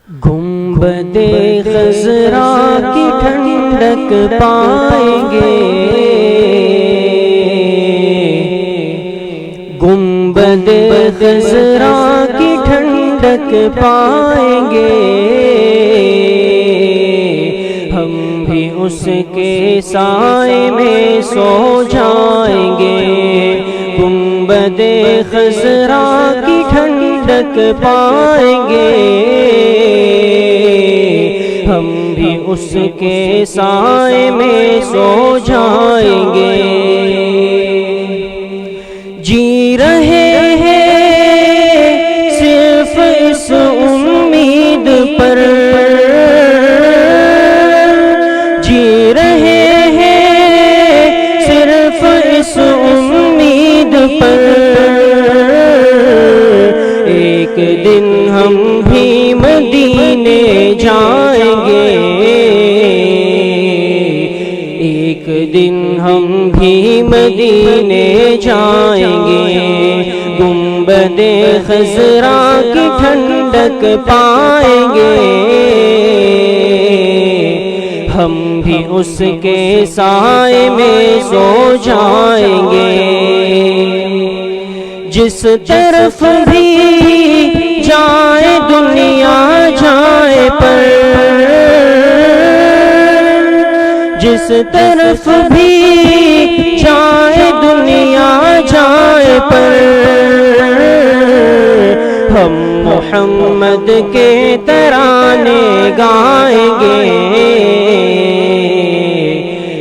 گنبد خضرا کی ٹھنڈک پائیں گے، گنبد خضرا کی ٹھنڈک پائیں گے، ہم بھی اس کے سائے میں سو جائیں گے۔ گنبد خضرا کی ٹھنڈک پائیں گے، ہم بھی اس کے سائے میں سو جائیں گے۔ جی رہے ہیں صرف اس امید پر، جی رہے ہیں صرف اس امید پر، ایک دن ہم بھی مدینے جائیں گے، ایک دن ہم بھی مدینے جائیں گے۔ گنبد خضرا کی ٹھنڈک پائیں گے، ہم بھی اس کے سائے میں سو جائیں گے۔ جس طرف بھی جائے دنیا جائے پر، جس طرف بھی جائے دنیا جائے پر، ہم محمد کے ترانے گائیں گے،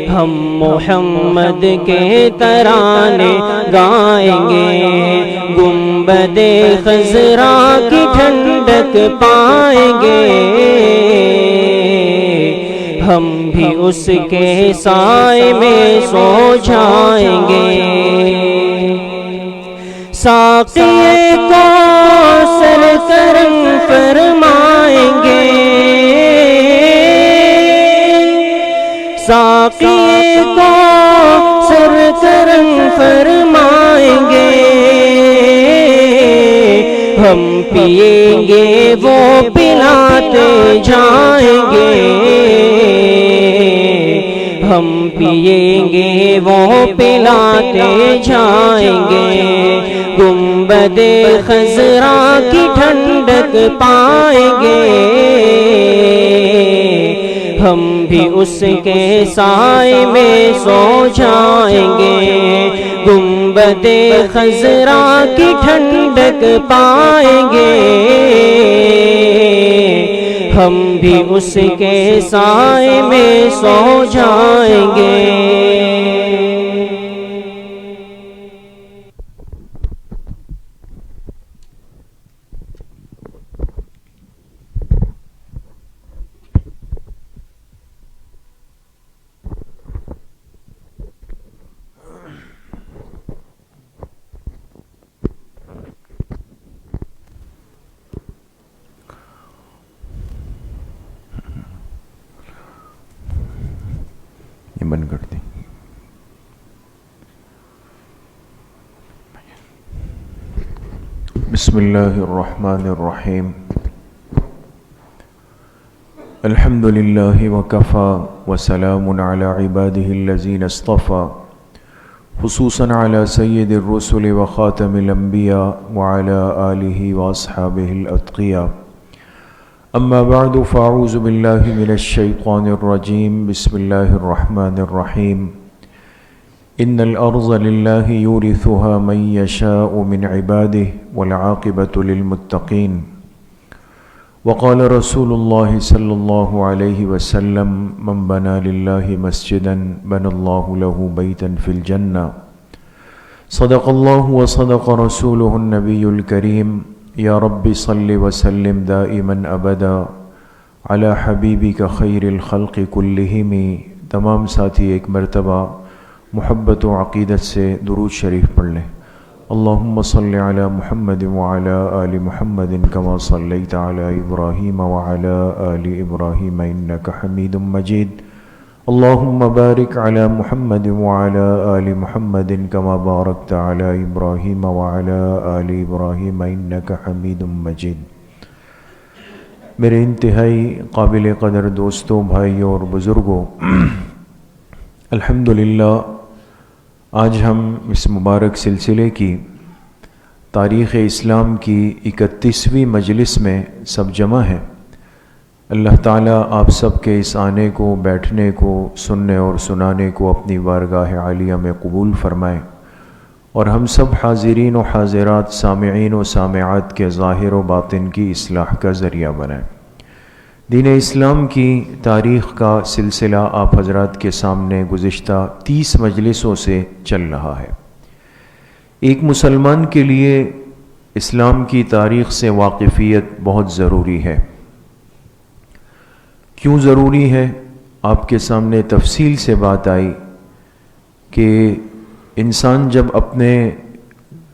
ہم محمد کے ترانے گائیں گے۔ گنبد خضرا کی ٹھنڈک پائیں گے، ہم بھی اس کے سائے میں سو جائیں گے۔ ساقی کوثر کرم فرمائیں گے، ساقی کوثر کرم فرمائیں گے، ہم پیئیں گے وہ پلاتے جائیں گے، ہم پیئیں گے وہ پلاتے جائیں گے۔ گنبد خضرا کی ٹھنڈک پائیں گے، ہم بھی اس کے سائے میں سو جائیں گے۔ گنبد خضرا کی ٹھنڈک پائیں گے، ہم بھی اس کے سائے میں سو جائیں گے۔ بند کر دیں۔ بسم اللہ الرحمن الرحیم۔ الحمد للہ وکفا وسلام علی عبادہ الذین اصطفى، خصوصاً علی سید الرسل وخاتم الانبیاء وعلی آلہ واصحابہ الاتقیاء۔ اما بعد فاعوذ باللہ من الشیطان الرجیم، بسم اللہ الرحمن الرحیم۔ ان الارض للہ یورثها من یشاء من عبادہ والعاقبۃ للمتقین۔ وقال رسول اللہ صلی اللہ علیہ وسلم، من بنى للہ مسجدا بنى اللہ له بیتا فی الجنہ۔ صدق اللہ وصدق رسولہ النبی الکریم۔ یا رب صل وسلم دائما ابدا علی حبیبک خیر الخلق کلہم۔ تمام ساتھی ایک مرتبہ محبت و عقیدت سے درود شریف پڑھ لیں۔ اللہم صل علی محمد وعلی آل محمد کما صلیت علی ابراہیم وعلی آل ابراہیم انک حمید مجید۔ اللہم بارک علی محمد وعلی آل محمد کما بارکت علی ابراہیم وعلی آل ابراہیم انک حمید مجید۔ میرے انتہائی قابل قدر دوستوں، بھائیوں اور بزرگوں، الحمدللہ آج ہم اس مبارک سلسلے کی تاریخ اسلام کی 31ویں مجلس میں سب جمع ہیں۔ اللہ تعالیٰ آپ سب کے اس آنے کو، بیٹھنے کو، سننے اور سنانے کو اپنی بارگاہ عالیہ میں قبول فرمائے، اور ہم سب حاضرین و حاضرات، سامعین و سامعات کے ظاہر و باطن کی اصلاح کا ذریعہ بنائیں۔ دین اسلام کی تاریخ کا سلسلہ آپ حضرات کے سامنے گزشتہ 30 مجلسوں سے چل رہا ہے۔ ایک مسلمان کے لیے اسلام کی تاریخ سے واقفیت بہت ضروری ہے۔ کیوں ضروری ہے؟ آپ کے سامنے تفصیل سے بات آئی کہ انسان جب اپنے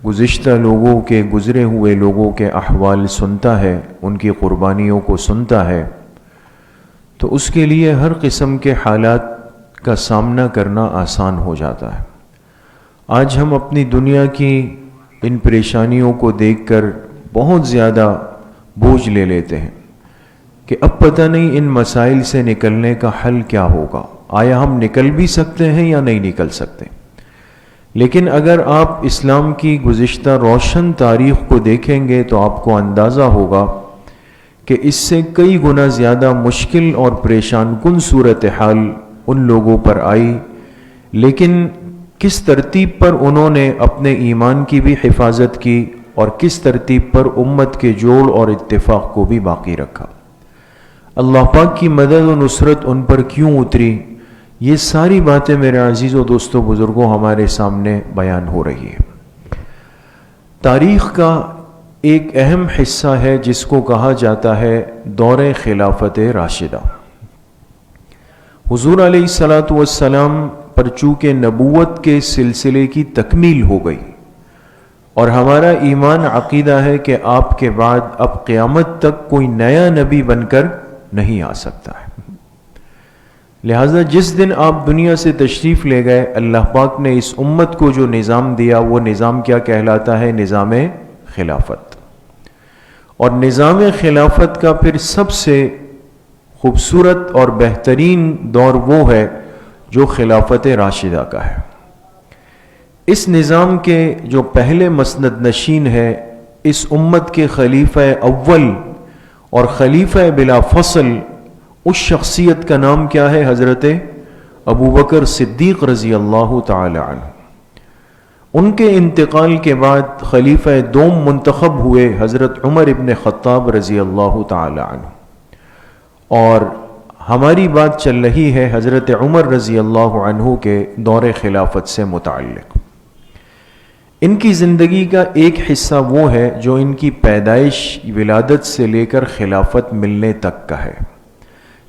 گزشتہ لوگوں کے، گزرے ہوئے لوگوں کے احوال سنتا ہے، ان کی قربانیوں کو سنتا ہے، تو اس کے لیے ہر قسم کے حالات کا سامنا کرنا آسان ہو جاتا ہے۔ آج ہم اپنی دنیا کی ان پریشانیوں کو دیکھ کر بہت زیادہ بوجھ لے لیتے ہیں کہ اب پتہ نہیں ان مسائل سے نکلنے کا حل کیا ہوگا، آیا ہم نکل بھی سکتے ہیں یا نہیں نکل سکتے۔ لیکن اگر آپ اسلام کی گزشتہ روشن تاریخ کو دیکھیں گے تو آپ کو اندازہ ہوگا کہ اس سے کئی گنا زیادہ مشکل اور پریشان کن صورتحال ان لوگوں پر آئی، لیکن کس ترتیب پر انہوں نے اپنے ایمان کی بھی حفاظت کی اور کس ترتیب پر امت کے جوڑ اور اتفاق کو بھی باقی رکھا۔ اللہ پاک کی مدد و نصرت ان پر کیوں اتری، یہ ساری باتیں میرے عزیزوں، دوستوں، بزرگوں ہمارے سامنے بیان ہو رہی ہے۔ تاریخ کا ایک اہم حصہ ہے جس کو کہا جاتا ہے دور خلافت راشدہ۔ حضور علیہ الصلاۃ والسلام پر چونکہ نبوت کے سلسلے کی تکمیل ہو گئی اور ہمارا ایمان عقیدہ ہے کہ آپ کے بعد اب قیامت تک کوئی نیا نبی بن کر نہیں آ سکتا ہے، لہذا جس دن آپ دنیا سے تشریف لے گئے، اللہ پاک نے اس امت کو جو نظام دیا وہ نظام کیا کہلاتا ہے؟ نظام خلافت۔ اور نظام خلافت کا پھر سب سے خوبصورت اور بہترین دور وہ ہے جو خلافت راشدہ کا ہے۔ اس نظام کے جو پہلے مسند نشین ہے، اس امت کے خلیفہ اول اور خلیفہ بلا فصل، اس شخصیت کا نام کیا ہے؟ حضرت ابوبکر صدیق رضی اللہ تعالی عنہ۔ ان کے انتقال کے بعد خلیفہ دوم منتخب ہوئے حضرت عمر ابن خطاب رضی اللہ تعالی عنہ، اور ہماری بات چل رہی ہے حضرت عمر رضی اللہ عنہ کے دور خلافت سے متعلق۔ ان کی زندگی کا ایک حصہ وہ ہے جو ان کی پیدائش، ولادت سے لے کر خلافت ملنے تک کا ہے،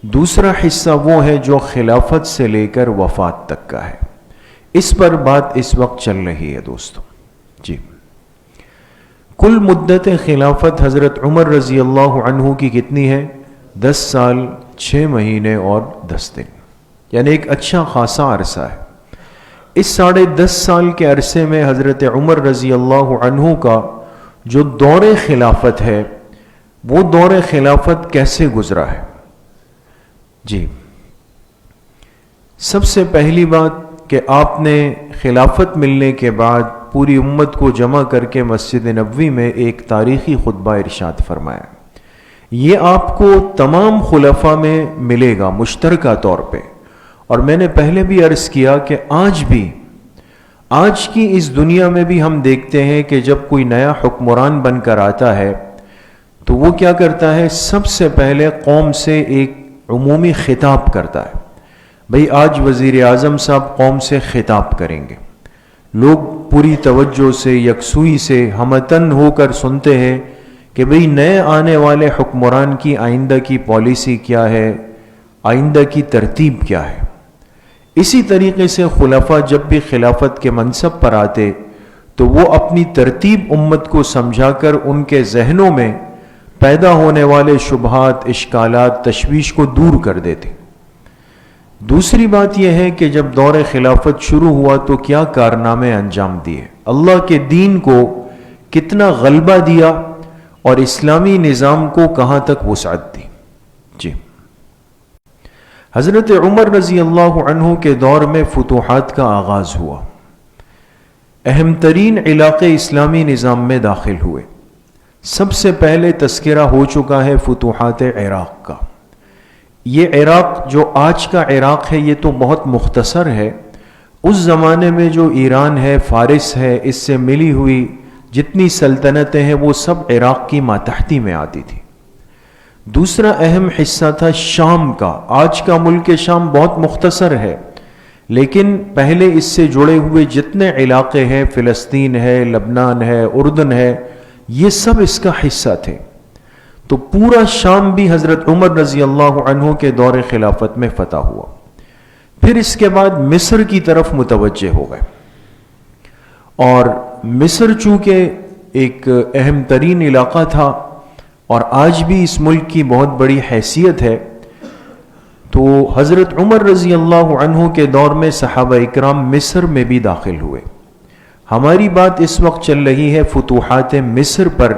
دوسرا حصہ وہ ہے جو خلافت سے لے کر وفات تک کا ہے۔ اس پر بات اس وقت چل رہی ہے دوستو۔ جی، کل مدت خلافت حضرت عمر رضی اللہ عنہ کی کتنی ہے؟ 10 سال 6 مہینے اور 10 دن، یعنی ایک اچھا خاصا عرصہ ہے۔ اس 10.5 سال کے عرصے میں حضرت عمر رضی اللہ عنہ کا جو دور خلافت ہے، وہ دور خلافت کیسے گزرا ہے؟ جی، سب سے پہلی بات کہ آپ نے خلافت ملنے کے بعد پوری امت کو جمع کر کے مسجد نبوی میں ایک تاریخی خطبہ ارشاد فرمایا۔ یہ آپ کو تمام خلفاء میں ملے گا مشترکہ طور پہ، اور میں نے پہلے بھی عرض کیا کہ آج کی اس دنیا میں بھی ہم دیکھتے ہیں کہ جب کوئی نیا حکمران بن کر آتا ہے تو وہ کیا کرتا ہے؟ سب سے پہلے قوم سے ایک عمومی خطاب کرتا ہے، بھئی آج وزیر اعظم صاحب قوم سے خطاب کریں گے۔ لوگ پوری توجہ سے، یکسوئی سے، ہمتن ہو کر سنتے ہیں کہ بھئی نئے آنے والے حکمران کی آئندہ کی پالیسی کیا ہے، آئندہ کی ترتیب کیا ہے۔ اسی طریقے سے خلفاء جب بھی خلافت کے منصب پر آتے تو وہ اپنی ترتیب امت کو سمجھا کر ان کے ذہنوں میں پیدا ہونے والے شبہات، اشکالات، تشویش کو دور کر دیتے۔ دوسری بات یہ ہے کہ جب دور خلافت شروع ہوا تو کیا کارنامے انجام دیے، اللہ کے دین کو کتنا غلبہ دیا اور اسلامی نظام کو کہاں تک وسعت دی۔ جی، حضرت عمر رضی اللہ عنہ کے دور میں فتوحات کا آغاز ہوا، اہم ترین علاقے اسلامی نظام میں داخل ہوئے۔ سب سے پہلے تذکرہ ہو چکا ہے فتوحات عراق کا۔ یہ عراق جو آج کا عراق ہے یہ تو بہت مختصر ہے، اس زمانے میں جو ایران ہے، فارس ہے، اس سے ملی ہوئی جتنی سلطنتیں ہیں وہ سب عراق کی ماتحتی میں آتی تھی۔ دوسرا اہم حصہ تھا شام کا۔ آج کا ملک شام بہت مختصر ہے، لیکن پہلے اس سے جڑے ہوئے جتنے علاقے ہیں، فلسطین ہے، لبنان ہے، اردن ہے، یہ سب اس کا حصہ تھے۔ تو پورا شام بھی حضرت عمر رضی اللہ عنہ کے دور خلافت میں فتح ہوا۔ پھر اس کے بعد مصر کی طرف متوجہ ہو گئے، اور مصر چونکہ ایک اہم ترین علاقہ تھا اور آج بھی اس ملک کی بہت بڑی حیثیت ہے، تو حضرت عمر رضی اللہ عنہ کے دور میں صحابہ اکرام مصر میں بھی داخل ہوئے۔ ہماری بات اس وقت چل رہی ہے فتوحات مصر پر،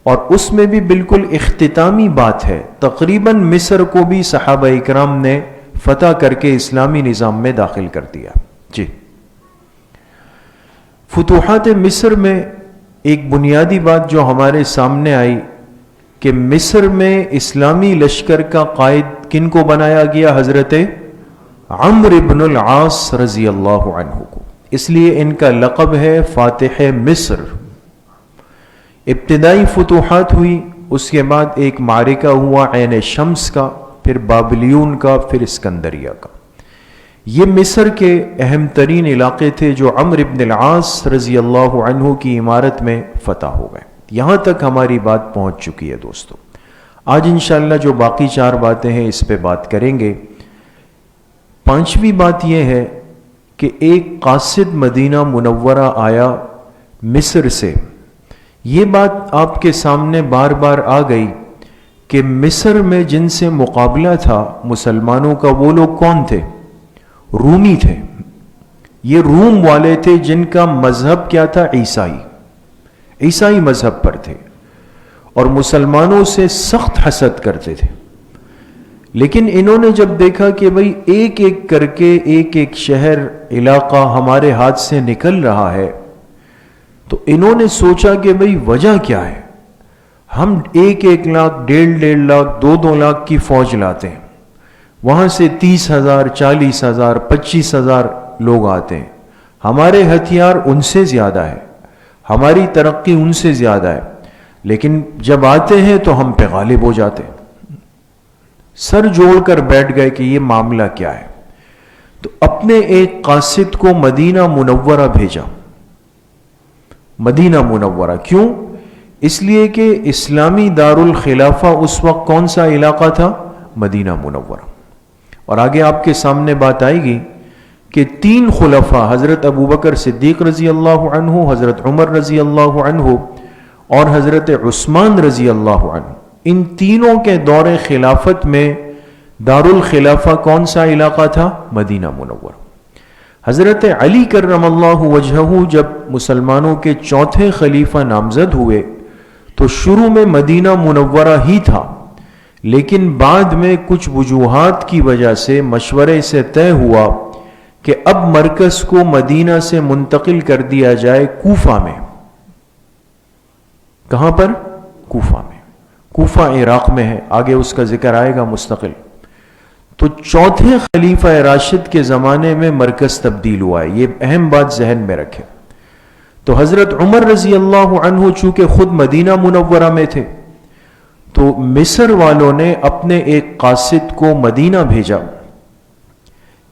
اور اس میں بھی بالکل اختتامی بات ہے۔ تقریباً مصر کو بھی صحابہ اکرام نے فتح کر کے اسلامی نظام میں داخل کر دیا۔ جی، فتوحات مصر میں ایک بنیادی بات جو ہمارے سامنے آئی کہ مصر میں اسلامی لشکر کا قائد کن کو بنایا گیا؟ حضرت عمرو بن العاص رضی اللہ عنہ کو۔ اس لیے ان کا لقب ہے فاتح مصر۔ ابتدائی فتوحات ہوئی، اس کے بعد ایک معرکہ ہوا عین شمس کا، پھر بابلیون کا، پھر اسکندریہ کا۔ یہ مصر کے اہم ترین علاقے تھے جو عمرو بن العاص رضی اللہ عنہ کی عمارت میں فتح ہو گئے۔ یہاں تک ہماری بات پہنچ چکی ہے دوستو۔ آج انشاءاللہ جو باقی 4 باتیں ہیں اس پہ بات کریں گے۔ 5ویں بات یہ ہے کہ ایک قاصد مدینہ منورہ آیا مصر سے۔ یہ بات آپ کے سامنے بار بار آ گئی کہ مصر میں جن سے مقابلہ تھا مسلمانوں کا، وہ لوگ کون تھے؟ رومی تھے۔ یہ روم والے تھے جن کا مذہب کیا تھا؟ عیسائی مذہب پر تھے، اور مسلمانوں سے سخت حسد کرتے تھے۔ لیکن انہوں نے جب دیکھا کہ بھئی ایک ایک کر کے ایک ایک شہر علاقہ ہمارے ہاتھ سے نکل رہا ہے، تو انہوں نے سوچا کہ بھئی وجہ کیا ہے؟ ہم 1 لاکھ، 1.5 لاکھ، 2 لاکھ کی فوج لاتے ہیں، وہاں سے 30,000، 40,000، 25,000 لوگ آتے ہیں، ہمارے ہتھیار ان سے زیادہ ہے، ہماری ترقی ان سے زیادہ ہے، لیکن جب آتے ہیں تو ہم پہ غالب ہو جاتے ہیں۔ سر جوڑ کر بیٹھ گئے کہ یہ معاملہ کیا ہے۔ تو اپنے ایک قاصد کو مدینہ منورہ بھیجا۔ مدینہ منورہ کیوں؟ اس لیے کہ اسلامی دارالخلافہ اس وقت کون سا علاقہ تھا؟ مدینہ منورہ۔ اور آگے آپ کے سامنے بات آئے گی کہ 3 خلفاء، حضرت ابوبکر صدیق رضی اللہ عنہ، حضرت عمر رضی اللہ عنہ اور حضرت عثمان رضی اللہ عنہ، ان تینوں کے دور خلافت میں دارالخلافہ کون سا علاقہ تھا؟ مدینہ منورہ۔ حضرت علی کرم اللہ وجہہ جب مسلمانوں کے 4تھے خلیفہ نامزد ہوئے تو شروع میں مدینہ منورہ ہی تھا، لیکن بعد میں کچھ وجوہات کی وجہ سے مشورے سے طے ہوا کہ اب مرکز کو مدینہ سے منتقل کر دیا جائے کوفہ میں۔ کہاں پر؟ کوفہ میں۔ کوفہ عراق میں ہے، آگے اس کا ذکر آئے گا مستقل۔ تو 4تھے خلیفہ راشد کے زمانے میں مرکز تبدیل ہوا ہے، یہ اہم بات ذہن میں رکھیں۔ تو حضرت عمر رضی اللہ عنہ چونکہ خود مدینہ منورہ میں تھے، تو مصر والوں نے اپنے ایک قاصد کو مدینہ بھیجا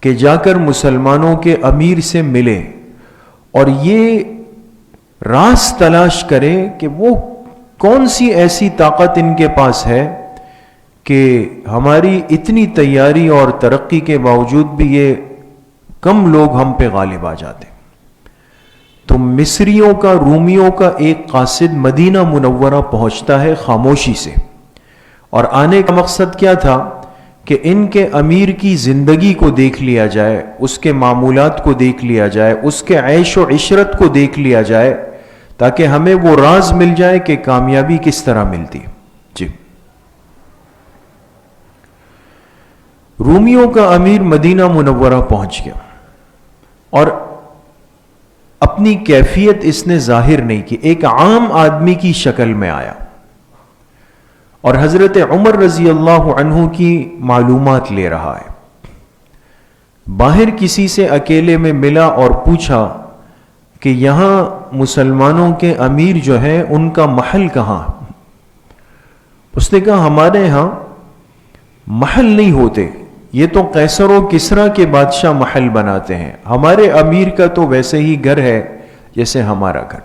کہ جا کر مسلمانوں کے امیر سے ملے اور یہ راز تلاش کرے کہ وہ کون سی ایسی طاقت ان کے پاس ہے کہ ہماری اتنی تیاری اور ترقی کے باوجود بھی یہ کم لوگ ہم پہ غالب آ جاتے۔ تو مصریوں کا، رومیوں کا ایک قاصد مدینہ منورہ پہنچتا ہے خاموشی سے، اور آنے کا مقصد کیا تھا کہ ان کے امیر کی زندگی کو دیکھ لیا جائے، اس کے معمولات کو دیکھ لیا جائے، اس کے عیش و عشرت کو دیکھ لیا جائے، تاکہ ہمیں وہ راز مل جائے کہ کامیابی کس طرح ملتی ہے۔ جی، رومیوں کا امیر مدینہ منورہ پہنچ گیا اور اپنی کیفیت اس نے ظاہر نہیں کی، ایک عام آدمی کی شکل میں آیا اور حضرت عمر رضی اللہ عنہ کی معلومات لے رہا ہے۔ باہر کسی سے اکیلے میں ملا اور پوچھا کہ یہاں مسلمانوں کے امیر جو ہیں ان کا محل کہاں؟ اس نے کہا ہمارے ہاں محل نہیں ہوتے، یہ تو قیصر و کسریٰ کے بادشاہ محل بناتے ہیں، ہمارے امیر کا تو ویسے ہی گھر ہے جیسے ہمارا گھر۔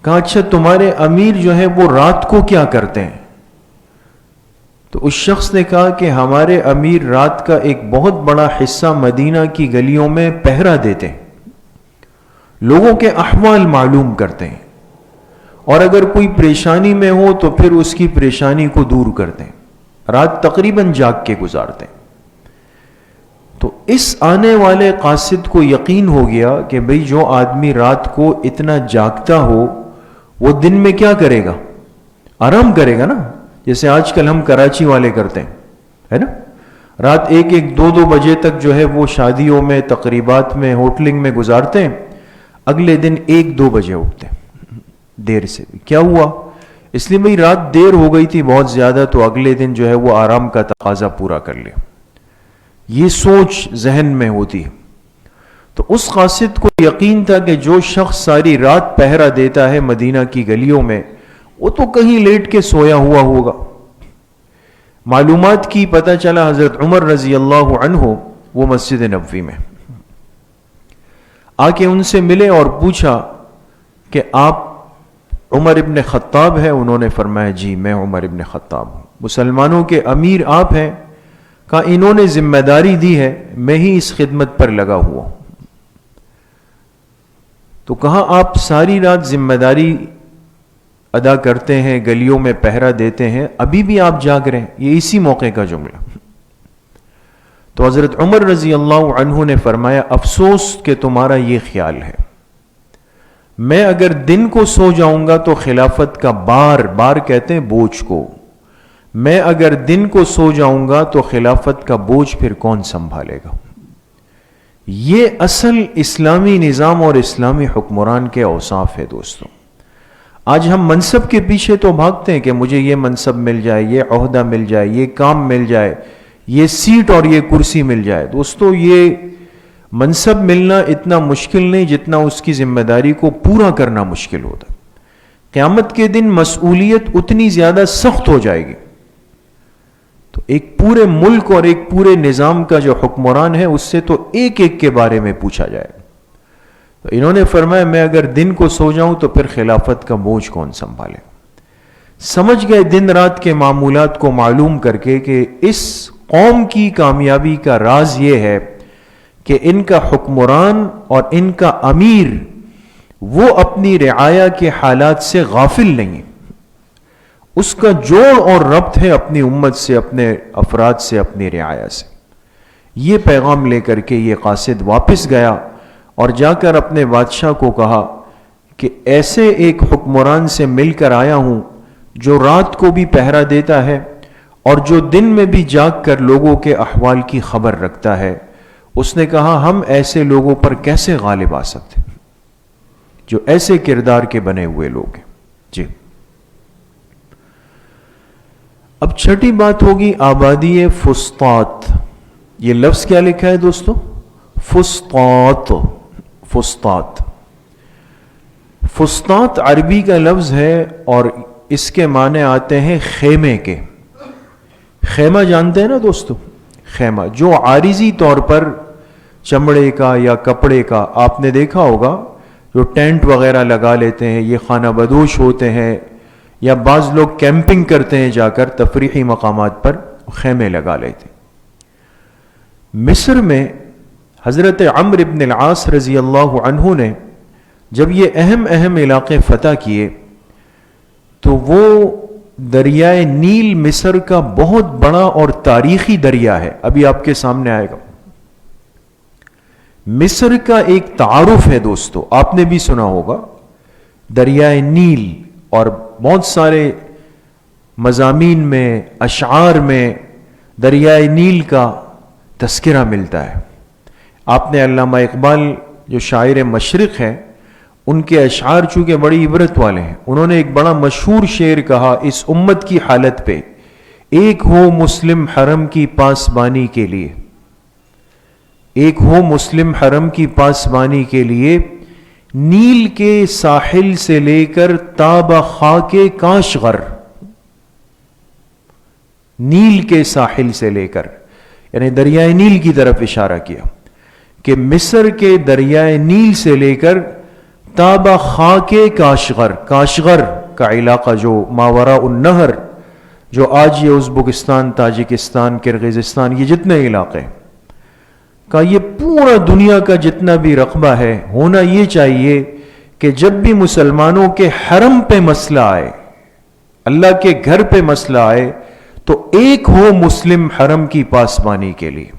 کہا اچھا تمہارے امیر جو ہے وہ رات کو کیا کرتے ہیں؟ تو اس شخص نے کہا کہ ہمارے امیر رات کا ایک بہت بڑا حصہ مدینہ کی گلیوں میں پہرا دیتے ہیں، لوگوں کے احوال معلوم کرتے ہیں، اور اگر کوئی پریشانی میں ہو تو پھر اس کی پریشانی کو دور کرتے ہیں، رات تقریباً جاگ کے گزارتے ہیں۔ تو اس آنے والے قاصد کو یقین ہو گیا کہ بھئی جو آدمی رات کو اتنا جاگتا ہو وہ دن میں کیا کرے گا؟ آرام کرے گا نا، جیسے آج کل ہم کراچی والے کرتے ہیں، ہے نا، رات 1-2 بجے تک جو ہے وہ شادیوں میں، تقریبات میں، ہوٹلنگ میں گزارتے ہیں، اگلے دن 1-2 بجے اٹھتے ہیں دیر سے بھی۔ کیا ہوا؟ اس لیے بھئی رات دیر ہو گئی تھی بہت زیادہ، تو اگلے دن جو ہے وہ آرام کا تقاضا پورا کر لیا، یہ سوچ ذہن میں ہوتی ہے۔ تو اس قاصد کو یقین تھا کہ جو شخص ساری رات پہرا دیتا ہے مدینہ کی گلیوں میں وہ تو کہیں لیٹ کے سویا ہوا ہوگا۔ معلومات کی، پتہ چلا حضرت عمر رضی اللہ عنہ وہ مسجد نبوی میں آ کے ان سے ملے اور پوچھا کہ آپ عمر ابن خطاب ہے؟ انہوں نے فرمایا جی میں عمر ابن خطاب ہوں۔ مسلمانوں کے امیر آپ ہیں؟ کہا انہوں نے ذمہ داری دی ہے، میں ہی اس خدمت پر لگا ہوا ہوں۔ تو کہا آپ ساری رات ذمہ داری ادا کرتے ہیں، گلیوں میں پہرا دیتے ہیں، ابھی بھی آپ جاگ رہے ہیں؟ یہ اسی موقع کا جملہ۔ تو حضرت عمر رضی اللہ عنہ نے فرمایا افسوس کہ تمہارا یہ خیال ہے، میں اگر دن کو سو جاؤں گا تو خلافت کا بار کہتے ہیں بوجھ کو، میں اگر دن کو سو جاؤں گا تو خلافت کا بوجھ پھر کون سنبھالے گا؟ یہ اصل اسلامی نظام اور اسلامی حکمران کے اوصاف ہے دوستوں۔ آج ہم منصب کے پیچھے تو بھاگتے ہیں کہ مجھے یہ منصب مل جائے، یہ عہدہ مل جائے، یہ کام مل جائے، یہ سیٹ اور یہ کرسی مل جائے۔ دوستو یہ منصب ملنا اتنا مشکل نہیں جتنا اس کی ذمہ داری کو پورا کرنا مشکل ہوتا ہے۔ قیامت کے دن مسئولیت اتنی زیادہ سخت ہو جائے گی، تو ایک پورے ملک اور ایک پورے نظام کا جو حکمران ہے اس سے تو ایک ایک کے بارے میں پوچھا جائے گا۔ تو انہوں نے فرمایا میں اگر دن کو سو جاؤں تو پھر خلافت کا بوجھ کون سنبھالے؟ سمجھ گئے دن رات کے معمولات کو معلوم کر کے کہ اس قوم کی کامیابی کا راز یہ ہے کہ ان کا حکمران اور ان کا امیر وہ اپنی رعایا کے حالات سے غافل نہیں، اس کا جوڑ اور ربط ہے اپنی امت سے، اپنے افراد سے، اپنی رعایا سے۔ یہ پیغام لے کر کے یہ قاصد واپس گیا اور جا کر اپنے بادشاہ کو کہا کہ ایسے ایک حکمران سے مل کر آیا ہوں جو رات کو بھی پہرا دیتا ہے اور جو دن میں بھی جاگ کر لوگوں کے احوال کی خبر رکھتا ہے۔ اس نے کہا ہم ایسے لوگوں پر کیسے غالب آ سکتے جو ایسے کردار کے بنے ہوئے لوگ ہیں؟ جی اب چھٹی بات ہوگی آبادی فسطاط۔ یہ لفظ کیا لکھا ہے دوستو؟ فسطاط۔ فسطاط فسطاط عربی کا لفظ ہے اور اس کے معنی آتے ہیں خیمے کے۔ خیمہ جانتے ہیں نا دوستو؟ خیمہ جو عارضی طور پر چمڑے کا یا کپڑے کا، آپ نے دیکھا ہوگا جو ٹینٹ وغیرہ لگا لیتے ہیں، یہ خانہ بدوش ہوتے ہیں، یا بعض لوگ کیمپنگ کرتے ہیں جا کر تفریحی مقامات پر خیمے لگا لیتے ہیں۔ مصر میں حضرت عمرو بن العاص رضی اللہ عنہ نے جب یہ اہم علاقے فتح کیے تو وہ دریائے نیل مصر کا بہت بڑا اور تاریخی دریا ہے، ابھی آپ کے سامنے آئے گا۔ مصر کا ایک تعارف ہے دوستو، آپ نے بھی سنا ہوگا دریائے نیل، اور بہت سارے مضامین میں، اشعار میں دریائے نیل کا تذکرہ ملتا ہے۔ آپ نے علامہ اقبال جو شاعر مشرق ہیں، ان کے اشعار چونکہ بڑی عبرت والے ہیں، انہوں نے ایک بڑا مشہور شعر کہا اس امت کی حالت پہ، ایک ہو مسلم حرم کی پاسبانی کے لیے، ایک ہو مسلم حرم کی پاسبانی کے لیے، نیل کے ساحل سے لے کر تاب خاک کاشغر، نیل کے ساحل سے لے کر، یعنی دریائے نیل کی طرف اشارہ کیا کہ مصر کے دریائے نیل سے لے کر تاب خاک کاشغر، کاشغر کا علاقہ جو ماوراء النہر، جو آج یہ ازبکستان، تاجکستان، کرغزستان، یہ جتنے علاقے کا، یہ پورا دنیا کا جتنا بھی رقبہ ہے، ہونا یہ چاہیے کہ جب بھی مسلمانوں کے حرم پہ مسئلہ آئے، اللہ کے گھر پہ مسئلہ آئے، تو ایک ہو مسلم حرم کی پاسبانی کے لیے۔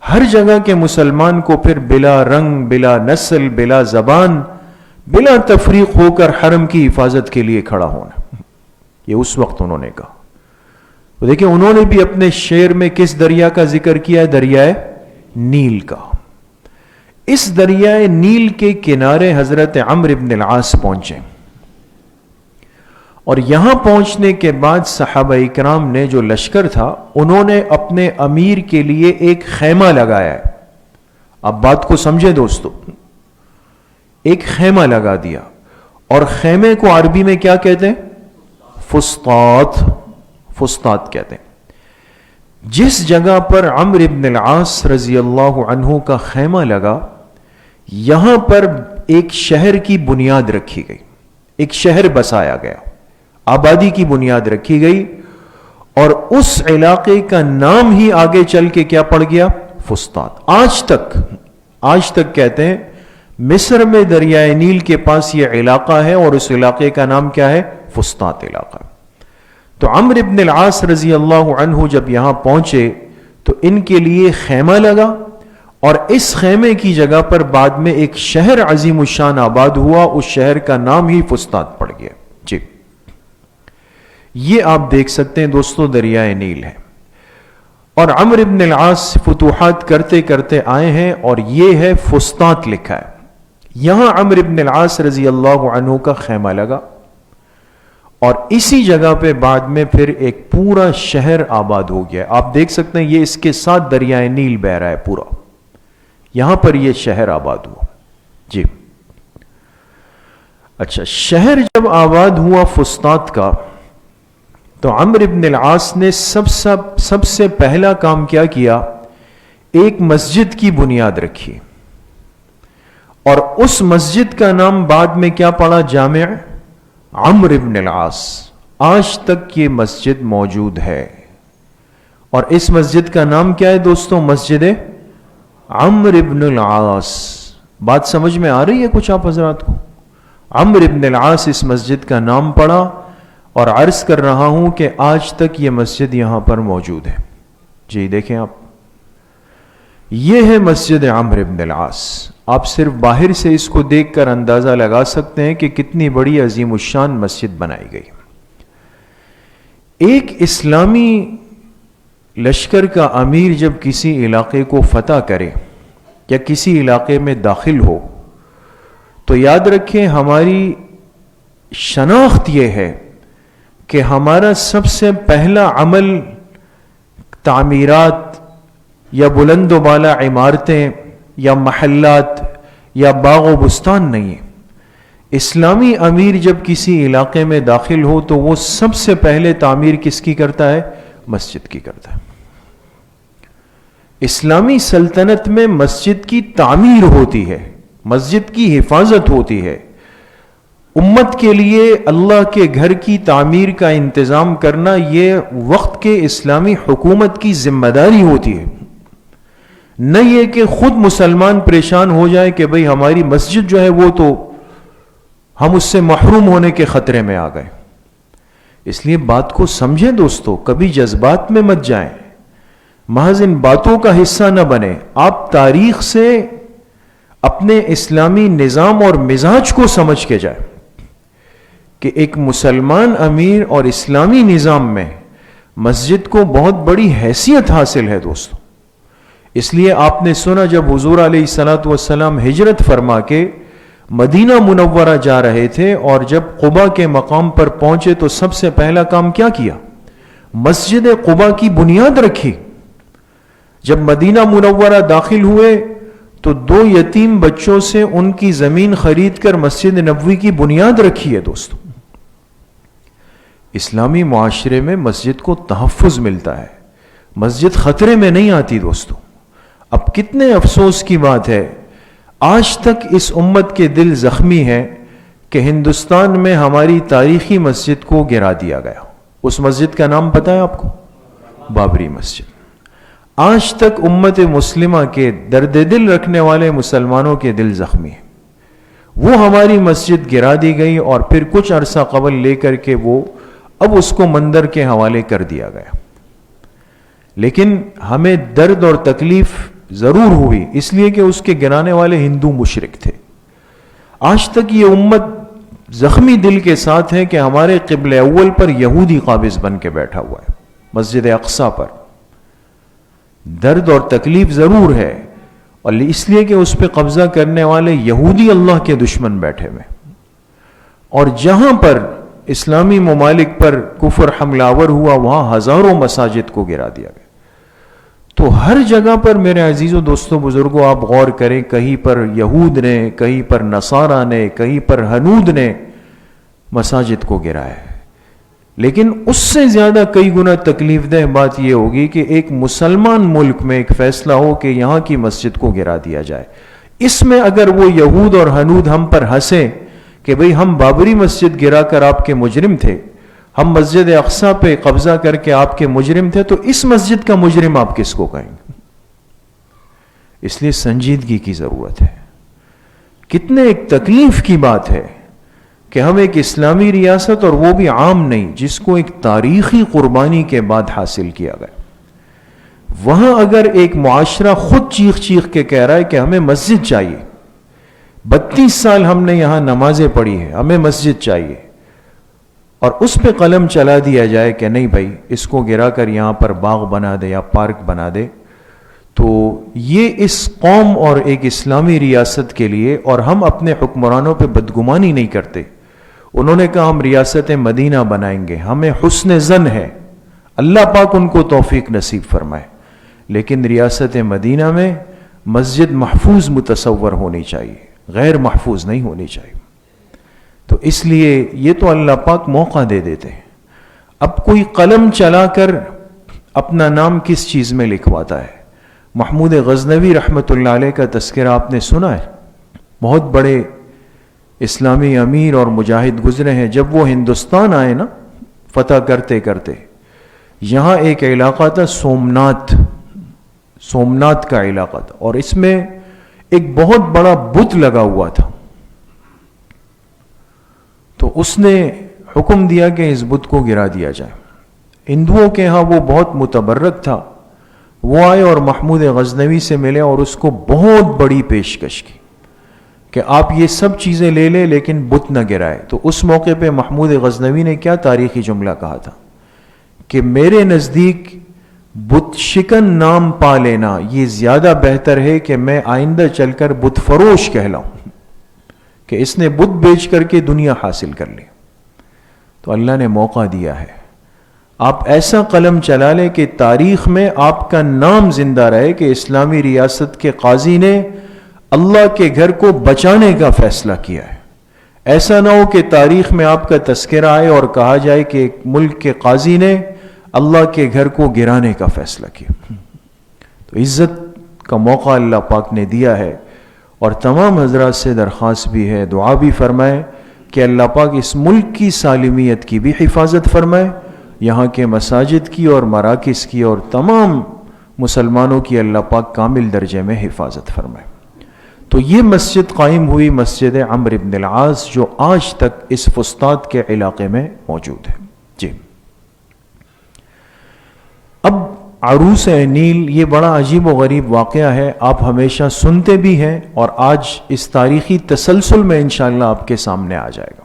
ہر جگہ کے مسلمان کو پھر بلا رنگ، بلا نسل، بلا زبان، بلا تفریق ہو کر حرم کی حفاظت کے لیے کھڑا ہونا، یہ اس وقت انہوں نے کہا۔ تو دیکھیں انہوں نے بھی اپنے شعر میں کس دریا کا ذکر کیا ہے؟ دریائے نیل کا۔ اس دریائے نیل کے کنارے حضرت عمرو بن العاص پہنچے، اور یہاں پہنچنے کے بعد صحابہ اکرام نے، جو لشکر تھا، انہوں نے اپنے امیر کے لیے ایک خیمہ لگایا ہے۔ اب بات کو سمجھے دوستو، ایک خیمہ لگا دیا، اور خیمے کو عربی میں کیا کہتے ہیں؟ فسطاط، فسطاط کہتے ہیں۔ جس جگہ پر عمرو بن العاص رضی اللہ عنہ کا خیمہ لگا، یہاں پر ایک شہر کی بنیاد رکھی گئی، ایک شہر بسایا گیا، آبادی کی بنیاد رکھی گئی، اور اس علاقے کا نام ہی آگے چل کے کیا پڑ گیا؟ فسطاط۔ آج تک کہتے ہیں مصر میں دریائے نیل کے پاس یہ علاقہ ہے، اور اس علاقے کا نام کیا ہے؟ فسطاط علاقہ۔ تو عمرو بن العاص رضی اللہ عنہ جب یہاں پہنچے تو ان کے لیے خیمہ لگا، اور اس خیمے کی جگہ پر بعد میں ایک شہر عظیم الشان آباد ہوا، اس شہر کا نام ہی فسطاط پڑ گیا۔ جی، یہ آپ دیکھ سکتے ہیں دوستو دریائے نیل ہے، اور عمرو بن العاص فتوحات کرتے کرتے آئے ہیں، اور یہ ہے فسطاط لکھا ہے۔ یہاں عمرو بن العاص رضی اللہ عنہ کا خیمہ لگا، اور اسی جگہ پہ بعد میں پھر ایک پورا شہر آباد ہو گیا۔ آپ دیکھ سکتے ہیں یہ اس کے ساتھ دریائے نیل بہ رہا ہے پورا، یہاں پر یہ شہر آباد ہوا۔ جی اچھا، شہر جب آباد ہوا فسطاط کا، تو عمرو بن العاص نے سب سے پہلا کام کیا کیا؟ ایک مسجد کی بنیاد رکھی، اور اس مسجد کا نام بعد میں کیا پڑا؟ جامع عمرو بن العاص۔ آج تک یہ مسجد موجود ہے، اور اس مسجد کا نام کیا ہے دوستوں؟ مسجد عمرو بن العاص۔ بات سمجھ میں آ رہی ہے کچھ آپ حضرات کو؟ عمرو بن العاص اس مسجد کا نام پڑا، اور عرض کر رہا ہوں کہ آج تک یہ مسجد یہاں پر موجود ہے۔ جی دیکھیں آپ، یہ ہے مسجد عمرو بن العاص۔ آپ صرف باہر سے اس کو دیکھ کر اندازہ لگا سکتے ہیں کہ کتنی بڑی عظیم الشان مسجد بنائی گئی۔ ایک اسلامی لشکر کا امیر جب کسی علاقے کو فتح کرے یا کسی علاقے میں داخل ہو، تو یاد رکھیں ہماری شناخت یہ ہے کہ ہمارا سب سے پہلا عمل تعمیرات یا بلند و بالا عمارتیں یا محلات یا باغ و بستان نہیں ہے۔ اسلامی امیر جب کسی علاقے میں داخل ہو تو وہ سب سے پہلے تعمیر کس کی کرتا ہے؟ مسجد کی کرتا ہے۔ اسلامی سلطنت میں مسجد کی تعمیر ہوتی ہے، مسجد کی حفاظت ہوتی ہے۔ امت کے لیے اللہ کے گھر کی تعمیر کا انتظام کرنا یہ وقت کے اسلامی حکومت کی ذمہ داری ہوتی ہے، نہ یہ کہ خود مسلمان پریشان ہو جائے کہ بھئی ہماری مسجد جو ہے وہ تو ہم اس سے محروم ہونے کے خطرے میں آ گئے۔ اس لیے بات کو سمجھیں دوستو، کبھی جذبات میں مت جائیں، محض ان باتوں کا حصہ نہ بنے۔ آپ تاریخ سے اپنے اسلامی نظام اور مزاج کو سمجھ کے جائیں کہ ایک مسلمان امیر اور اسلامی نظام میں مسجد کو بہت بڑی حیثیت حاصل ہے دوستو. اس لیے آپ نے سنا جب حضور علیہ الصلوۃ والسلام ہجرت فرما کے مدینہ منورہ جا رہے تھے اور جب قباء کے مقام پر پہنچے تو سب سے پہلا کام کیا کیا؟ مسجد قباء کی بنیاد رکھی. جب مدینہ منورہ داخل ہوئے تو 2 یتیم بچوں سے ان کی زمین خرید کر مسجد نبوی کی بنیاد رکھی ہے دوستو. اسلامی معاشرے میں مسجد کو تحفظ ملتا ہے، مسجد خطرے میں نہیں آتی دوستو. اب کتنے افسوس کی بات ہے، آج تک اس امت کے دل زخمی ہے کہ ہندوستان میں ہماری تاریخی مسجد کو گرا دیا گیا. اس مسجد کا نام پتہ ہے آپ کو؟ بابری مسجد. آج تک امت مسلمہ کے درد دل رکھنے والے مسلمانوں کے دل زخمی ہیں. وہ ہماری مسجد گرا دی گئی اور پھر کچھ عرصہ قبل لے کر کے وہ اب اس کو مندر کے حوالے کر دیا گیا. لیکن ہمیں درد اور تکلیف ضرور ہوئی، اس لیے کہ اس کے گرانے والے ہندو مشرک تھے. آج تک یہ امت زخمی دل کے ساتھ ہے کہ ہمارے قبلہ اول پر یہودی قابض بن کے بیٹھا ہوا ہے، مسجد اقصیٰ پر. درد اور تکلیف ضرور ہے، اور اس لیے کہ اس پہ قبضہ کرنے والے یہودی اللہ کے دشمن بیٹھے ہوئے. اور جہاں پر اسلامی ممالک پر کفر حملہ آور ہوا وہاں ہزاروں مساجد کو گرا دیا گیا. تو ہر جگہ پر میرے عزیزوں دوستوں بزرگوں آپ غور کریں، کہیں پر یہود نے، کہیں پر نصارہ نے، کہیں پر ہنود نے مساجد کو گرایا ہے. لیکن اس سے زیادہ کئی گنا تکلیف دہ بات یہ ہوگی کہ ایک مسلمان ملک میں ایک فیصلہ ہو کہ یہاں کی مسجد کو گرا دیا جائے. اس میں اگر وہ یہود اور ہنود ہم پر ہنسیں کہ بھئی ہم بابری مسجد گرا کر آپ کے مجرم تھے، ہم مسجد اقصیٰ پہ قبضہ کر کے آپ کے مجرم تھے، تو اس مسجد کا مجرم آپ کس کو کہیں گے؟ اس لیے سنجیدگی کی ضرورت ہے. کتنے ایک تکلیف کی بات ہے کہ ہم ایک اسلامی ریاست، اور وہ بھی عام نہیں، جس کو ایک تاریخی قربانی کے بعد حاصل کیا گیا، وہاں اگر ایک معاشرہ خود چیخ چیخ کے کہہ رہا ہے کہ ہمیں مسجد چاہیے، 32 سال ہم نے یہاں نمازیں پڑھی ہیں، ہمیں مسجد چاہیے، اور اس پہ قلم چلا دیا جائے کہ نہیں بھائی اس کو گرا کر یہاں پر باغ بنا دے یا پارک بنا دے، تو یہ اس قوم اور ایک اسلامی ریاست کے لیے، اور ہم اپنے حکمرانوں پہ بدگمانی نہیں کرتے. انہوں نے کہا ہم ریاست مدینہ بنائیں گے، ہمیں حسن ظن ہے، اللہ پاک ان کو توفیق نصیب فرمائے، لیکن ریاست مدینہ میں مسجد محفوظ متصور ہونی چاہیے، غیر محفوظ نہیں ہونی چاہیے. تو اس لیے یہ تو اللہ پاک موقع دے دیتے ہیں. اب کوئی قلم چلا کر اپنا نام کس چیز میں لکھواتا ہے؟ محمود غزنوی رحمۃ اللہ علیہ کا تذکرہ آپ نے سنا ہے. بہت بڑے اسلامی امیر اور مجاہد گزرے ہیں. جب وہ ہندوستان آئے نا فتح کرتے کرتے، یہاں ایک علاقہ تھا سومناتھ کا علاقہ تھا، اور اس میں ایک بہت بڑا بت لگا ہوا تھا. تو اس نے حکم دیا کہ اس بت کو گرا دیا جائے. ہندوؤں کے ہاں وہ بہت متبرک تھا. وہ آئے اور محمود غزنوی سے ملے اور اس کو بہت بڑی پیشکش کی کہ آپ یہ سب چیزیں لے لیں لیکن بت نہ گرائے. تو اس موقع پہ محمود غزنوی نے کیا تاریخی جملہ کہا تھا کہ میرے نزدیک بت شکن نام پا لینا یہ زیادہ بہتر ہے کہ میں آئندہ چل کر بت فروش کہلاؤں، کہ اس نے بت بیچ کر کے دنیا حاصل کر لی. تو اللہ نے موقع دیا ہے، آپ ایسا قلم چلا لیں کہ تاریخ میں آپ کا نام زندہ رہے کہ اسلامی ریاست کے قاضی نے اللہ کے گھر کو بچانے کا فیصلہ کیا ہے. ایسا نہ ہو کہ تاریخ میں آپ کا تذکرہ آئے اور کہا جائے کہ ایک ملک کے قاضی نے اللہ کے گھر کو گرانے کا فیصلہ کیا. تو عزت کا موقع اللہ پاک نے دیا ہے، اور تمام حضرات سے درخواست بھی ہے، دعا بھی فرمائے کہ اللہ پاک اس ملک کی سالمیت کی بھی حفاظت فرمائے، یہاں کے مساجد کی اور مراکز کی اور تمام مسلمانوں کی اللہ پاک کامل درجے میں حفاظت فرمائے. تو یہ مسجد قائم ہوئی، مسجد عمرو بن العاص، جو آج تک اس فسطاط کے علاقے میں موجود ہے. جی اب عروس نیل یہ بڑا عجیب و غریب واقعہ ہے، آپ ہمیشہ سنتے بھی ہیں اور آج اس تاریخی تسلسل میں انشاءاللہ آپ کے سامنے آ جائے گا.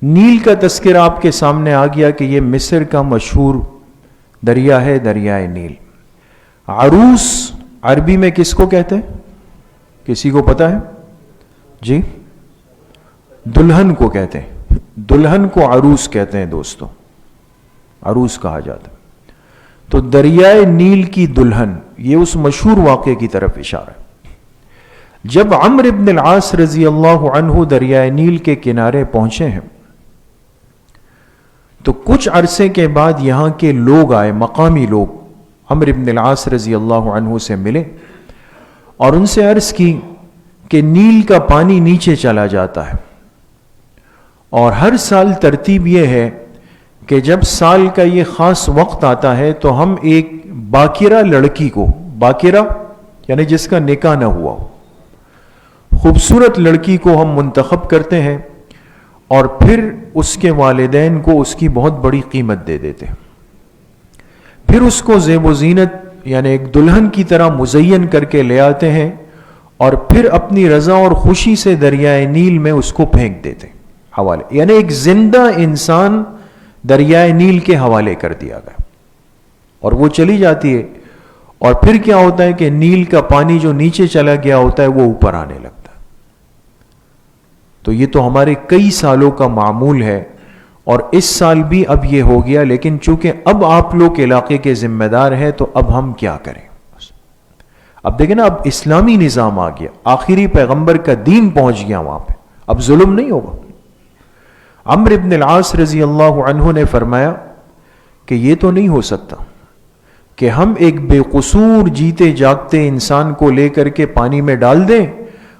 نیل کا تذکرہ آپ کے سامنے آ گیا کہ یہ مصر کا مشہور دریا ہے دریائے نیل. عروس عربی میں کس کو کہتے ہیں؟ کسی کو پتا ہے؟ جی، دلہن کو کہتے ہیں. دلہن کو عروس کہتے ہیں دوستو، عروس کہا جاتا ہے. تو دریائے نیل کی دلہن، یہ اس مشہور واقعے کی طرف اشارہ ہے. جب عمرو بن العاص رضی اللہ عنہ دریائے نیل کے کنارے پہنچے ہیں تو کچھ عرصے کے بعد یہاں کے لوگ آئے، مقامی لوگ، عمرو بن العاص رضی اللہ عنہ سے ملے اور ان سے عرض کی کہ نیل کا پانی نیچے چلا جاتا ہے اور ہر سال ترتیب یہ ہے کہ جب سال کا یہ خاص وقت آتا ہے تو ہم ایک باکرہ لڑکی کو، باکرہ یعنی جس کا نکاح نہ ہوا ہو، خوبصورت لڑکی کو ہم منتخب کرتے ہیں اور پھر اس کے والدین کو اس کی بہت بڑی قیمت دے دیتے ہیں. پھر اس کو زیب و زینت یعنی ایک دلہن کی طرح مزین کر کے لے آتے ہیں اور پھر اپنی رضا اور خوشی سے دریائے نیل میں اس کو پھینک دیتے ہیں حوالے. یعنی ایک زندہ انسان دریائے نیل کے حوالے کر دیا گیا اور وہ چلی جاتی ہے. اور پھر کیا ہوتا ہے کہ نیل کا پانی جو نیچے چلا گیا ہوتا ہے وہ اوپر آنے لگتا ہے. تو یہ تو ہمارے کئی سالوں کا معمول ہے اور اس سال بھی اب یہ ہو گیا، لیکن چونکہ اب آپ لوگ علاقے کے ذمہ دار ہیں تو اب ہم کیا کریں. اب دیکھیں نا، اب اسلامی نظام آ گیا، آخری پیغمبر کا دین پہنچ گیا وہاں پہ، اب ظلم نہیں ہوگا. عمرو بن العاص رضی اللہ عنہ نے فرمایا کہ یہ تو نہیں ہو سکتا کہ ہم ایک بے قصور جیتے جاگتے انسان کو لے کر کے پانی میں ڈال دیں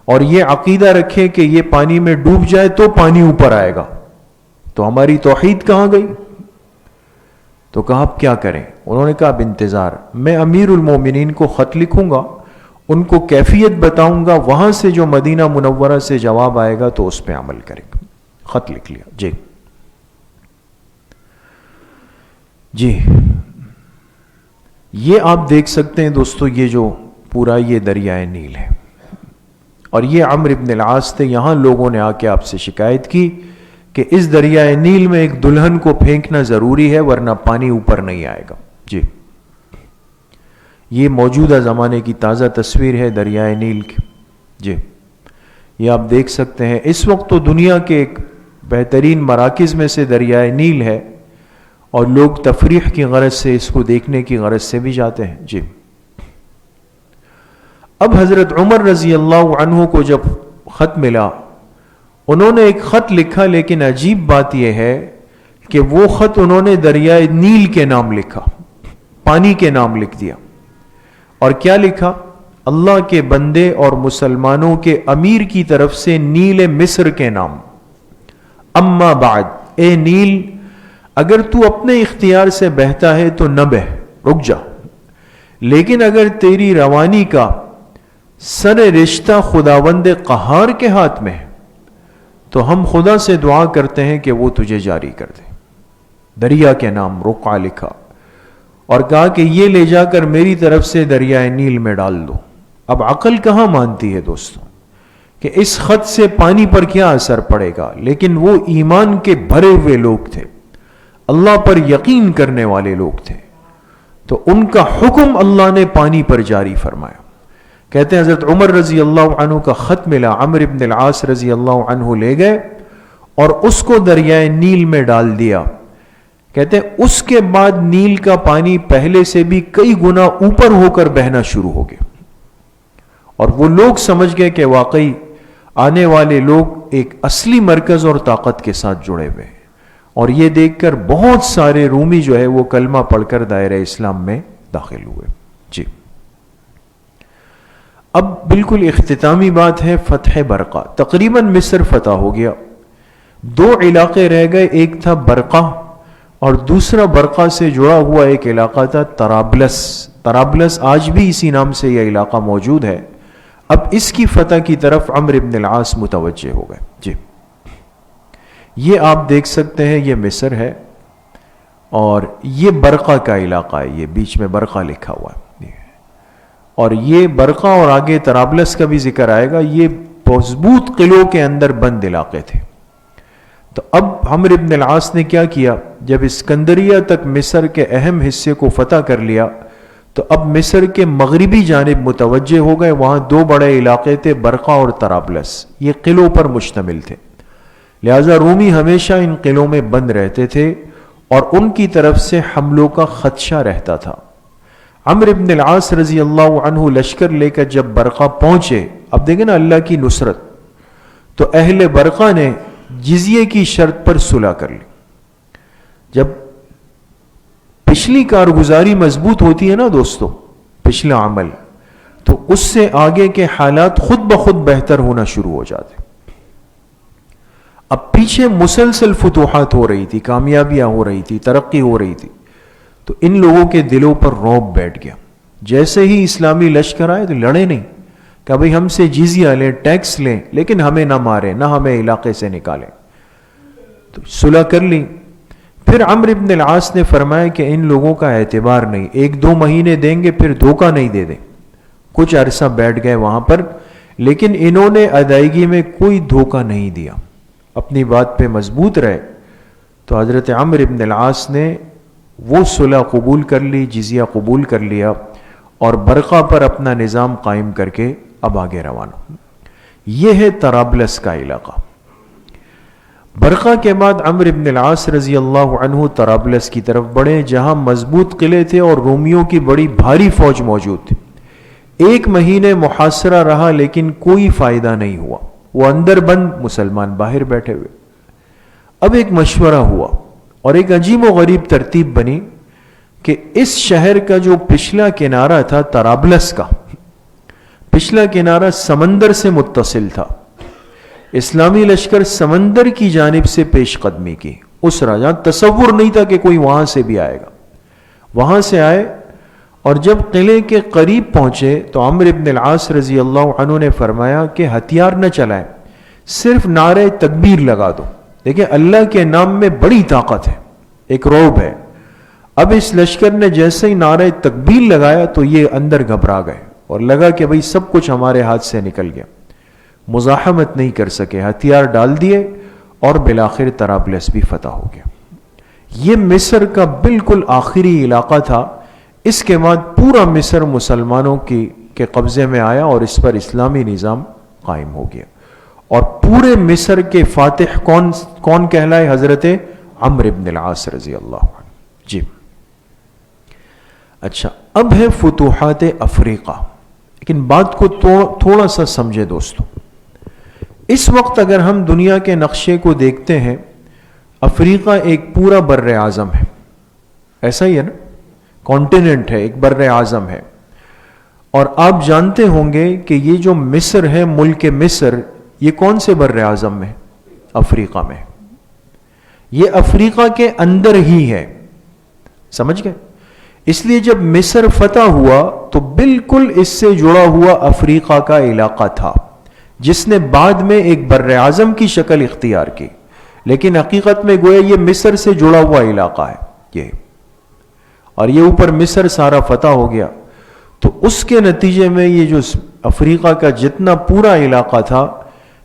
اور یہ عقیدہ رکھیں کہ یہ پانی میں ڈوب جائے تو پانی اوپر آئے گا. تو ہماری توحید کہاں گئی؟ تو کہا اب کیا کریں؟ انہوں نے کہا اب انتظار، میں امیر المومنین کو خط لکھوں گا، ان کو کیفیت بتاؤں گا، وہاں سے جو مدینہ منورہ سے جواب آئے گا تو اس پہ عمل کریں گے. خط لکھ لیا. جی یہ آپ دیکھ سکتے ہیں دوستو، یہ جو پورا یہ دریائے نیل ہے اور یہ عمرو بن العاص تھے. یہاں لوگوں نے آ کے آپ سے شکایت کی کہ اس دریائے نیل میں ایک دلہن کو پھینکنا ضروری ہے ورنہ پانی اوپر نہیں آئے گا. جی یہ موجودہ زمانے کی تازہ تصویر ہے دریائے نیل کی. جی یہ آپ دیکھ سکتے ہیں. اس وقت تو دنیا کے ایک بہترین مراکز میں سے دریائے نیل ہے اور لوگ تفریح کی غرض سے اس کو دیکھنے کی غرض سے بھی جاتے ہیں. جی اب حضرت عمر رضی اللہ عنہ کو جب خط ملا، انہوں نے ایک خط لکھا، لیکن عجیب بات یہ ہے کہ وہ خط انہوں نے دریائے نیل کے نام لکھا، پانی کے نام لکھ دیا. اور کیا لکھا؟ اللہ کے بندے اور مسلمانوں کے امیر کی طرف سے نیل مصر کے نام. اما بعد، اے نیل اگر تو اپنے اختیار سے بہتا ہے تو نہ بہ، رک جا، لیکن اگر تیری روانی کا سر رشتہ خداوند قہار کے ہاتھ میں ہے تو ہم خدا سے دعا کرتے ہیں کہ وہ تجھے جاری کر دے. دریا کے نام رقعہ لکھا اور کہا کہ یہ لے جا کر میری طرف سے دریائے نیل میں ڈال دو. اب عقل کہاں مانتی ہے دوستوں کہ اس خط سے پانی پر کیا اثر پڑے گا، لیکن وہ ایمان کے بھرے ہوئے لوگ تھے، اللہ پر یقین کرنے والے لوگ تھے، تو ان کا حکم اللہ نے پانی پر جاری فرمایا. کہتے ہیں حضرت عمر رضی اللہ عنہ کا خط ملا، عمرو بن العاص رضی اللہ عنہ لے گئے اور اس کو دریائے نیل میں ڈال دیا. کہتے ہیں اس کے بعد نیل کا پانی پہلے سے بھی کئی گنا اوپر ہو کر بہنا شروع ہو گیا اور وہ لوگ سمجھ گئے کہ واقعی آنے والے لوگ ایک اصلی مرکز اور طاقت کے ساتھ جڑے ہوئے ہیں. اور یہ دیکھ کر بہت سارے رومی جو ہے وہ کلمہ پڑھ کر دائرہ اسلام میں داخل ہوئے. جی اب بالکل اختتامی بات ہے، فتح برقہ. تقریباً مصر فتح ہو گیا، دو علاقے رہ گئے، ایک تھا برقہ اور دوسرا برقہ سے جڑا ہوا ایک علاقہ تھا طرابلس. طرابلس آج بھی اسی نام سے یہ علاقہ موجود ہے. اب اس کی فتح کی طرف عمرو بن العاص متوجہ ہو گئے. جی یہ آپ دیکھ سکتے ہیں، یہ مصر ہے اور یہ برقہ کا علاقہ ہے، یہ بیچ میں برقہ لکھا ہوا ہے اور یہ برقہ اور آگے طرابلس کا بھی ذکر آئے گا. یہ مضبوط قلعوں کے اندر بند علاقے تھے. تو اب عمرو بن العاص نے کیا کیا، جب اسکندریہ تک مصر کے اہم حصے کو فتح کر لیا تو اب مصر کے مغربی جانب متوجہ ہو گئے. وہاں دو بڑے علاقے تھے، برقہ اور طرابلس، یہ قلعوں پر مشتمل تھے. لہذا رومی ہمیشہ ان قلعوں میں بند رہتے تھے اور ان کی طرف سے حملوں کا خدشہ رہتا تھا. عمرو بن العاص رضی اللہ عنہ لشکر لے کر جب برقہ پہنچے، اب دیکھیں نا اللہ کی نصرت، تو اہل برقہ نے جزیے کی شرط پر صلح کر لی. جب پچھلی کارگزاری مضبوط ہوتی ہے نا دوستو، پچھلا عمل، تو اس سے آگے کے حالات خود بخود بہتر ہونا شروع ہو جاتے. اب پیچھے مسلسل فتوحات ہو رہی تھی، کامیابیاں ہو رہی تھی، ترقی ہو رہی تھی، تو ان لوگوں کے دلوں پر رعب بیٹھ گیا. جیسے ہی اسلامی لشکر آئے تو لڑے نہیں، کہ بھئی ہم سے جزیہ لیں، ٹیکس لیں، لیکن ہمیں نہ ماریں، نہ ہمیں علاقے سے نکالیں. تو صلح کر لی. پھر عمرو بن العاص نے فرمایا کہ ان لوگوں کا اعتبار نہیں، 1-2 مہینے دیں گے پھر دھوکہ نہیں دے دیں. کچھ عرصہ بیٹھ گئے وہاں پر، لیکن انہوں نے ادائیگی میں کوئی دھوکہ نہیں دیا، اپنی بات پہ مضبوط رہے. تو حضرت عمرو بن العاص نے وہ صلح قبول کر لی، جزیہ قبول کر لیا اور برقہ پر اپنا نظام قائم کر کے اب آگے روانہ. یہ ہے طرابلس کا علاقہ. برقہ کے بعد عمرو بن العاص رضی اللہ عنہ طرابلس کی طرف بڑھے، جہاں مضبوط قلعے تھے اور رومیوں کی بڑی بھاری فوج موجود تھی. 1 مہینے محاصرہ رہا لیکن کوئی فائدہ نہیں ہوا. وہ اندر بند، مسلمان باہر بیٹھے ہوئے. اب ایک مشورہ ہوا اور ایک عجیب و غریب ترتیب بنی کہ اس شہر کا جو پچھلا کنارہ تھا طرابلس کا، پچھلا کنارہ سمندر سے متصل تھا. اسلامی لشکر سمندر کی جانب سے پیش قدمی کی. اس راجہ تصور نہیں تھا کہ کوئی وہاں سے بھی آئے گا. وہاں سے آئے اور جب قلعے کے قریب پہنچے تو عمرو بن العاص رضی اللہ عنہ نے فرمایا کہ ہتھیار نہ چلائیں، صرف نعرہ تکبیر لگا دو. دیکھیں اللہ کے نام میں بڑی طاقت ہے، ایک رعب ہے. اب اس لشکر نے جیسے ہی نعرہ تکبیر لگایا تو یہ اندر گھبرا گئے اور لگا کہ بھئی سب کچھ ہمارے ہاتھ سے نکل گیا. مزاحمت نہیں کر سکے، ہتھیار ڈال دیے اور بالآخر طرابلس بھی فتح ہو گیا. یہ مصر کا بالکل آخری علاقہ تھا. اس کے بعد پورا مصر مسلمانوں کے قبضے میں آیا اور اس پر اسلامی نظام قائم ہو گیا. اور پورے مصر کے فاتح کون کہلائے؟ حضرت عمرو بن العاص رضی اللہ عنہ. جی اچھا، اب ہے فتوحات افریقہ. لیکن بات کو تھوڑا سا سمجھے دوستو. اس وقت اگر ہم دنیا کے نقشے کو دیکھتے ہیں، افریقہ ایک پورا بر اعظم ہے. ایسا ہی ہے نا، کانٹیننٹ ہے، ایک بر اعظم ہے. اور آپ جانتے ہوں گے کہ یہ جو مصر ہے، ملک مصر، یہ کون سے بر اعظم میں؟ افریقہ میں. یہ افریقہ کے اندر ہی ہے، سمجھ گئے؟ اس لیے جب مصر فتح ہوا تو بالکل اس سے جڑا ہوا افریقہ کا علاقہ تھا، جس نے بعد میں ایک بر اعظم کی شکل اختیار کی. لیکن حقیقت میں گویا یہ مصر سے جڑا ہوا علاقہ ہے یہ. اور یہ اوپر مصر سارا فتح ہو گیا تو اس کے نتیجے میں یہ جو افریقہ کا جتنا پورا علاقہ تھا،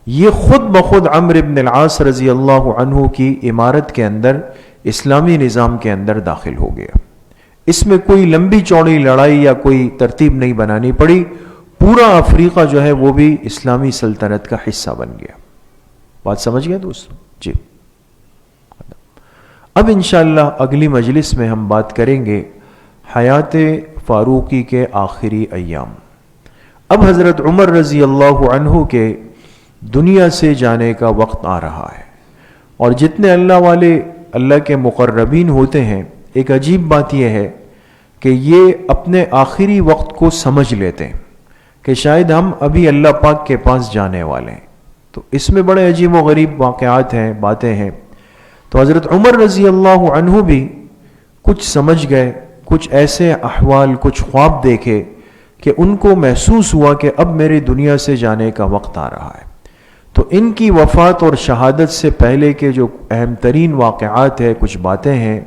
یہ خود بخود عمرو بن العاص رضی اللہ عنہ کی عمارت کے اندر، اسلامی نظام کے اندر داخل ہو گیا. اس میں کوئی لمبی چوڑی لڑائی یا کوئی ترتیب نہیں بنانی پڑی. پورا افریقہ جو ہے وہ بھی اسلامی سلطنت کا حصہ بن گیا. بات سمجھ گئے دوستو؟ جی. اب انشاءاللہ اگلی مجلس میں ہم بات کریں گے حیات فاروقی کے آخری ایام. اب حضرت عمر رضی اللہ عنہ کے دنیا سے جانے کا وقت آ رہا ہے. اور جتنے اللہ والے اللہ کے مقربین ہوتے ہیں، ایک عجیب بات یہ ہے کہ یہ اپنے آخری وقت کو سمجھ لیتے ہیں کہ شاید ہم ابھی اللہ پاک کے پاس جانے والے ہیں. تو اس میں بڑے عجیب و غریب واقعات ہیں، باتیں ہیں. تو حضرت عمر رضی اللہ عنہ بھی کچھ سمجھ گئے، کچھ ایسے احوال، کچھ خواب دیکھے کہ ان کو محسوس ہوا کہ اب میرے دنیا سے جانے کا وقت آ رہا ہے. تو ان کی وفات اور شہادت سے پہلے کے جو اہم ترین واقعات ہیں، کچھ باتیں ہیں،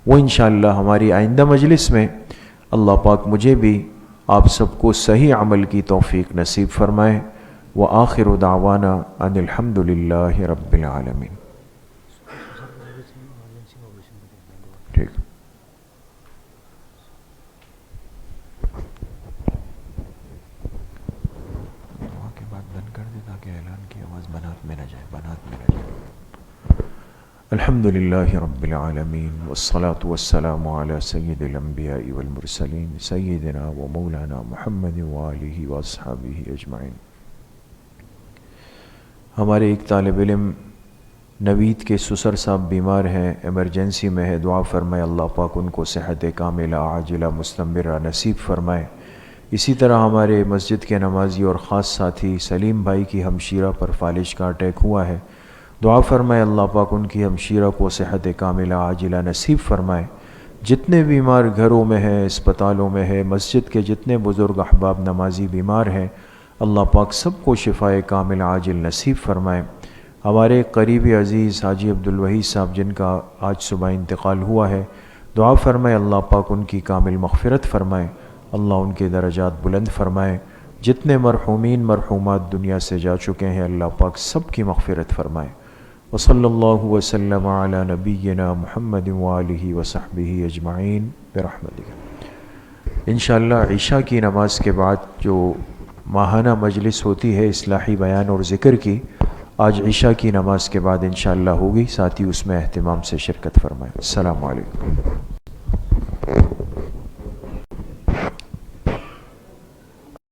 وہ انشاءاللہ ہماری آئندہ مجلس میں اللہ پاک مجھے بھی آپ سب کو صحیح عمل کی توفیق نصیب فرمائے. وآخر دعوانا ان الحمد للہ رب العالمین. الحمد للہ رب العالمین والصلاة والسلام علی سید الانبیاء والمرسلین سیدنا و مولانا محمد وآلہ واصحابہ اجمعین۔ ہمارے ایک طالب علم نوید کے سسر صاحب بیمار ہیں، ایمرجنسی میں ہے، دعا فرمائے اللہ پاک ان کو صحت کاملہ عاجلہ مستمرہ نصیب فرمائے۔ اسی طرح ہمارے مسجد کے نمازی اور خاص ساتھی سلیم بھائی کی ہمشیرہ پر فالج کا اٹیک ہوا ہے، دعا فرمائے اللہ پاک ان کی ہمشیرہ کو صحت کاملہ عاجلہ نصیب فرمائے۔ جتنے بیمار گھروں میں ہیں، اسپتالوں میں ہے، مسجد کے جتنے بزرگ احباب نمازی بیمار ہیں، اللہ پاک سب کو شفائے کامل عاجل نصیب فرمائے۔ ہمارے قریبی عزیز حاجی عبدالوحید صاحب جن کا آج صبح انتقال ہوا ہے، دعا فرمائے اللہ پاک ان کی کامل مغفرت فرمائے، اللہ ان کے درجات بلند فرمائے۔ جتنے مرحومین مرحومات دنیا سے جا چکے ہیں، اللہ پاک سب کی مغفرت فرمائے۔ وصلی اللہ وسلم علی نبینا محمد وآلہ وصحبہ اجمعین برحمتک۔ انشاءاللہ عشاء کی نماز کے بعد جو ماہانہ مجلس ہوتی ہے اصلاحی بیان اور ذکر کی، آج عشاء کی نماز کے بعد انشاءاللہ ہوگی، ساتھی اس میں اہتمام سے شرکت فرمائیں۔ السلام علیکم۔